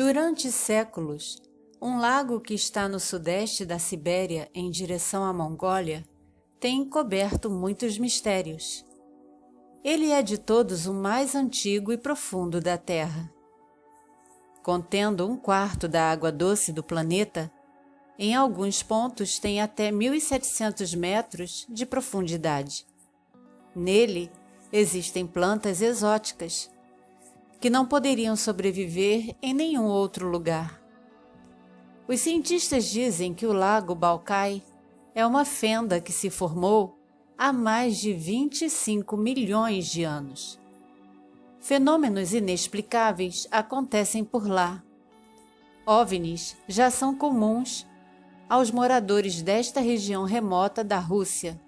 Durante séculos, um lago que está no sudeste da Sibéria em direção à Mongólia tem encoberto muitos mistérios. Ele é de todos o mais antigo e profundo da Terra. Contendo 1/4 da água doce do planeta, em alguns pontos tem até 1.700 metros de profundidade. Nele existem plantas exóticas que não poderiam sobreviver em nenhum outro lugar. Os cientistas dizem que o lago Baikal é uma fenda que se formou há mais de 25 milhões de anos. Fenômenos inexplicáveis acontecem por lá. OVNIs já são comuns aos moradores desta região remota da Rússia.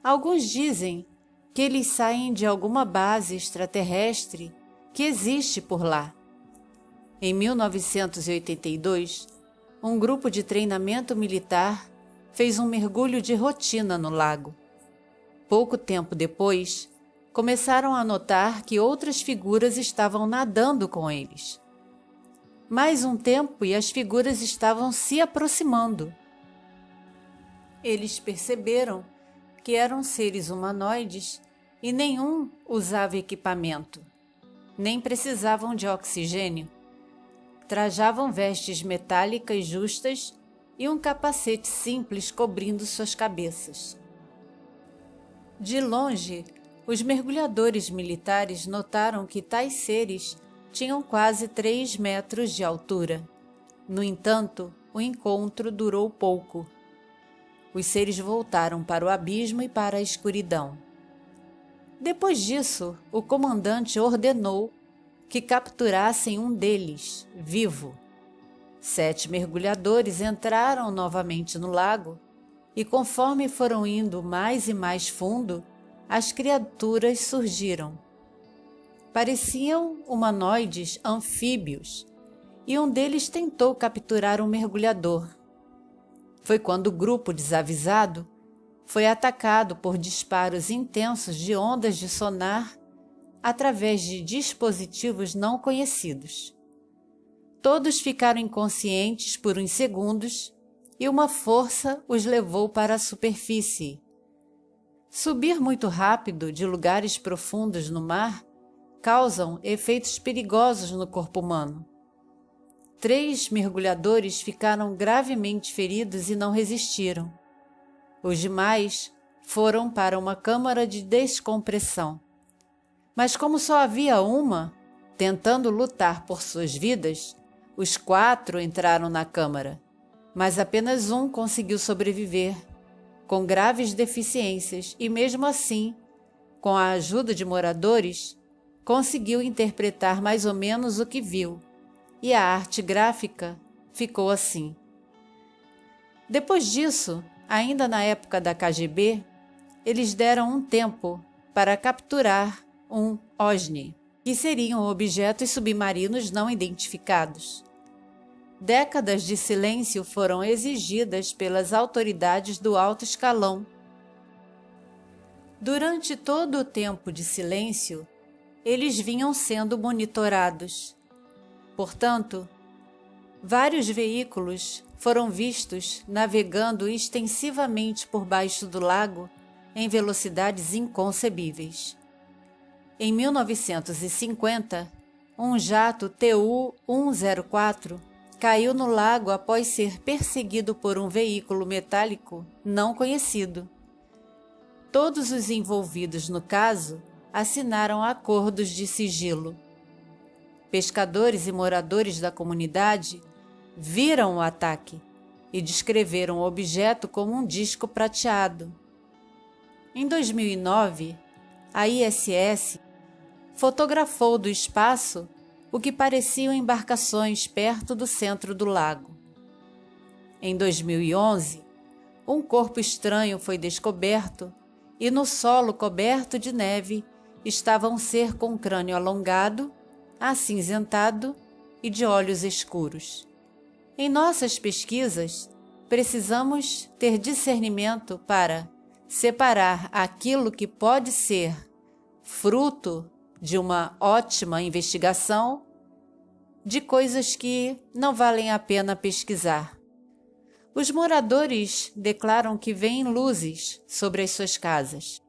Alguns dizem que eles saem de alguma base extraterrestre que existe por lá. Em 1982, um grupo de treinamento militar fez um mergulho de rotina no lago. Pouco tempo depois, começaram a notar que outras figuras estavam nadando com eles. Mais um tempo e as figuras estavam se aproximando. Eles perceberam que eram seres humanoides e nenhum usava equipamento, nem precisavam de oxigênio. Trajavam vestes metálicas justas e um capacete simples cobrindo suas cabeças. De longe, os mergulhadores militares notaram que tais seres tinham quase 3 metros de altura. No entanto, o encontro durou pouco. Os seres voltaram para o abismo e para a escuridão. Depois disso, o comandante ordenou que capturassem um deles, vivo. 7 mergulhadores entraram novamente no lago e, conforme foram indo mais e mais fundo, as criaturas surgiram. Pareciam humanoides anfíbios e um deles tentou capturar um mergulhador. Foi quando o grupo desavisado foi atacado por disparos intensos de ondas de sonar através de dispositivos não conhecidos. Todos ficaram inconscientes por uns segundos e uma força os levou para a superfície. Subir muito rápido de lugares profundos no mar causam efeitos perigosos no corpo humano. 3 mergulhadores ficaram gravemente feridos e não resistiram. Os demais foram para uma câmara de descompressão. Mas como só havia uma, tentando lutar por suas vidas, os 4 entraram na câmara, mas apenas um conseguiu sobreviver, com graves deficiências, e mesmo assim, com a ajuda de moradores, conseguiu interpretar mais ou menos o que viu, e a arte gráfica ficou assim. Depois disso, ainda na época da KGB, eles deram um tempo para capturar um OVNI, que seriam objetos submarinos não identificados. Décadas de silêncio foram exigidas pelas autoridades do alto escalão. Durante todo o tempo de silêncio, eles vinham sendo monitorados. Portanto, vários veículos foram vistos navegando extensivamente por baixo do lago em velocidades inconcebíveis. Em 1950, um jato Tu-104 caiu no lago após ser perseguido por um veículo metálico não conhecido. Todos os envolvidos no caso assinaram acordos de sigilo. Pescadores e moradores da comunidade viram o ataque e descreveram o objeto como um disco prateado. Em 2009, a ISS fotografou do espaço o que pareciam embarcações perto do centro do lago. Em 2011, um corpo estranho foi descoberto e no solo coberto de neve estava um ser com crânio alongado, acinzentado e de olhos escuros. Em nossas pesquisas, precisamos ter discernimento para separar aquilo que pode ser fruto de uma ótima investigação de coisas que não valem a pena pesquisar. Os moradores declaram que veem luzes sobre as suas casas.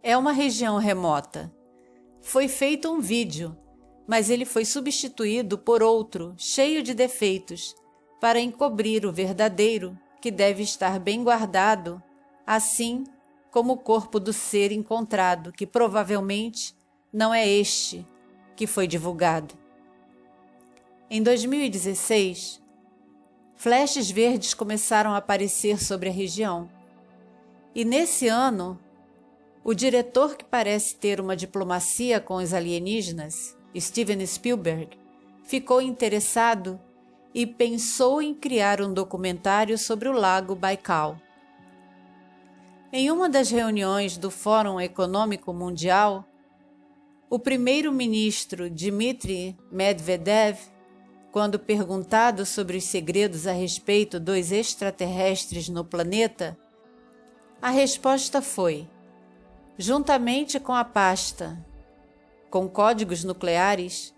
É uma região remota. Foi feito um vídeo, mas ele foi substituído por outro, cheio de defeitos, para encobrir o verdadeiro, que deve estar bem guardado, assim como o corpo do ser encontrado, que provavelmente não é este que foi divulgado. Em 2016, flashes verdes começaram a aparecer sobre a região. E nesse ano, o diretor que parece ter uma diplomacia com os alienígenas, Steven Spielberg, ficou interessado e pensou em criar um documentário sobre o Lago Baikal. Em uma das reuniões do Fórum Econômico Mundial, o primeiro-ministro Dmitry Medvedev, quando perguntado sobre os segredos a respeito dos extraterrestres no planeta, a resposta foi: juntamente com a pasta com códigos nucleares,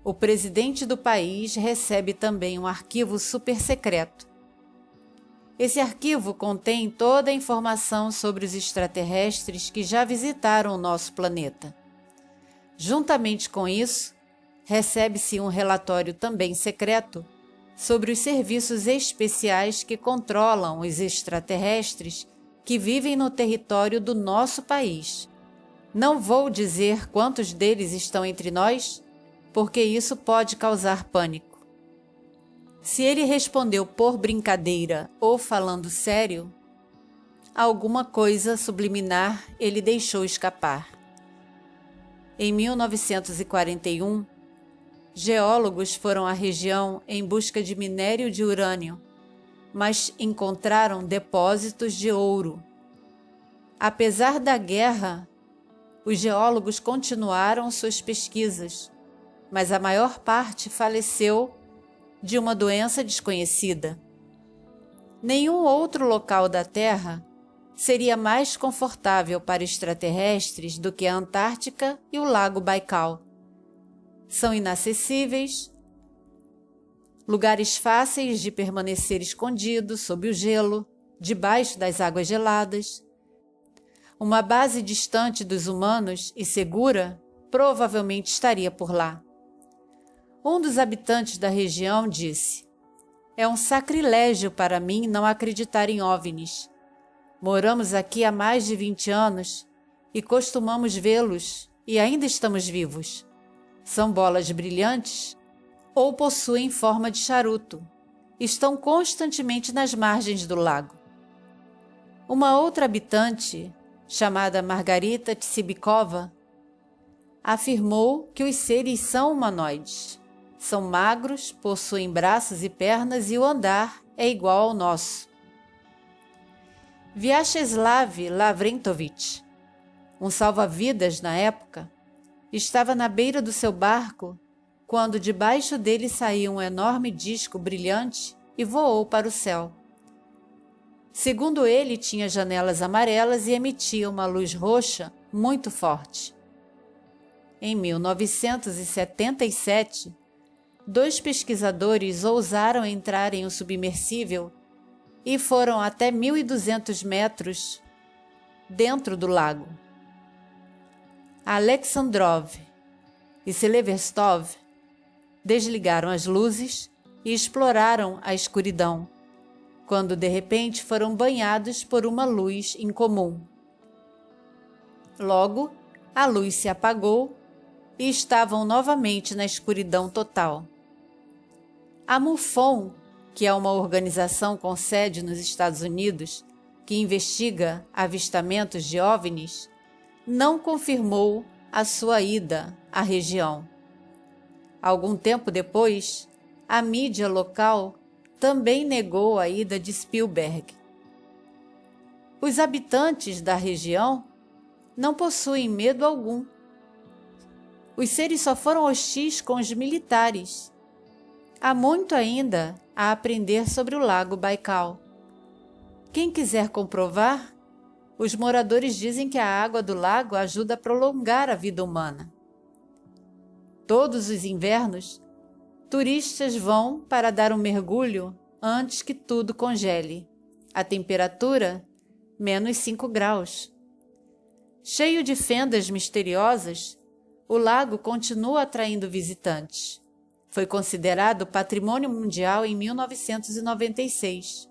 o presidente do país recebe também um arquivo supersecreto. Esse arquivo contém toda a informação sobre os extraterrestres que já visitaram o nosso planeta. Juntamente com isso, recebe-se um relatório também secreto sobre os serviços especiais que controlam os extraterrestres que vivem no território do nosso país. Não vou dizer quantos deles estão entre nós, porque isso pode causar pânico. Se ele respondeu por brincadeira ou falando sério, alguma coisa subliminar ele deixou escapar. Em 1941, geólogos foram à região em busca de minério de urânio, mas encontraram depósitos de ouro. Apesar da guerra, os geólogos continuaram suas pesquisas, mas a maior parte faleceu de uma doença desconhecida. Nenhum outro local da Terra seria mais confortável para extraterrestres do que a Antártica e o Lago Baikal. São inacessíveis, lugares fáceis de permanecer escondido sob o gelo, debaixo das águas geladas. Uma base distante dos humanos e segura provavelmente estaria por lá. Um dos habitantes da região disse: "É um sacrilégio para mim não acreditar em OVNIs. Moramos aqui há mais de 20 anos e costumamos vê-los e ainda estamos vivos. São bolas brilhantes ou possuem forma de charuto. Estão constantemente nas margens do lago." Uma outra habitante, chamada Margarita Tsibikova, afirmou que os seres são humanoides. São magros, possuem braços e pernas e o andar é igual ao nosso. Vyacheslav Lavrentovich, um salva-vidas na época, estava na beira do seu barco quando debaixo dele saiu um enorme disco brilhante e voou para o céu. Segundo ele, tinha janelas amarelas e emitia uma luz roxa muito forte. Em 1977, 2 pesquisadores ousaram entrar em um submersível e foram até 1.200 metros dentro do lago. Alexandrov e Severstov desligaram as luzes e exploraram a escuridão, quando de repente foram banhados por uma luz incomum. Logo, a luz se apagou e estavam novamente na escuridão total. A MUFON, que é uma organização com sede nos Estados Unidos que investiga avistamentos de OVNIs, não confirmou a sua ida à região. Algum tempo depois, a mídia local também negou a ida de Spielberg. Os habitantes da região não possuem medo algum. Os seres só foram hostis com os militares. Há muito ainda a aprender sobre o Lago Baikal. Quem quiser comprovar, os moradores dizem que a água do lago ajuda a prolongar a vida humana. Todos os invernos, Turistas vão para dar um mergulho antes que tudo congele. A temperatura, -5 graus. Cheio de fendas misteriosas, o lago continua atraindo visitantes. Foi considerado Patrimônio Mundial em 1996.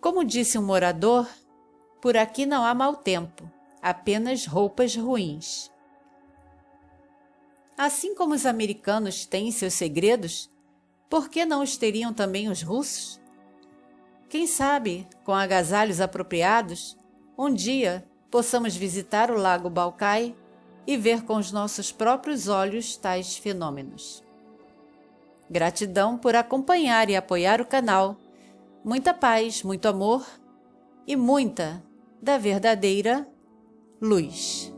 Como disse um morador, por aqui não há mau tempo, apenas roupas ruins. Assim como os americanos têm seus segredos, por que não os teriam também os russos? Quem sabe, com agasalhos apropriados, um dia possamos visitar o Lago Baikal e ver com os nossos próprios olhos tais fenômenos. Gratidão por acompanhar e apoiar o canal. Muita paz, muito amor e muita da verdadeira luz.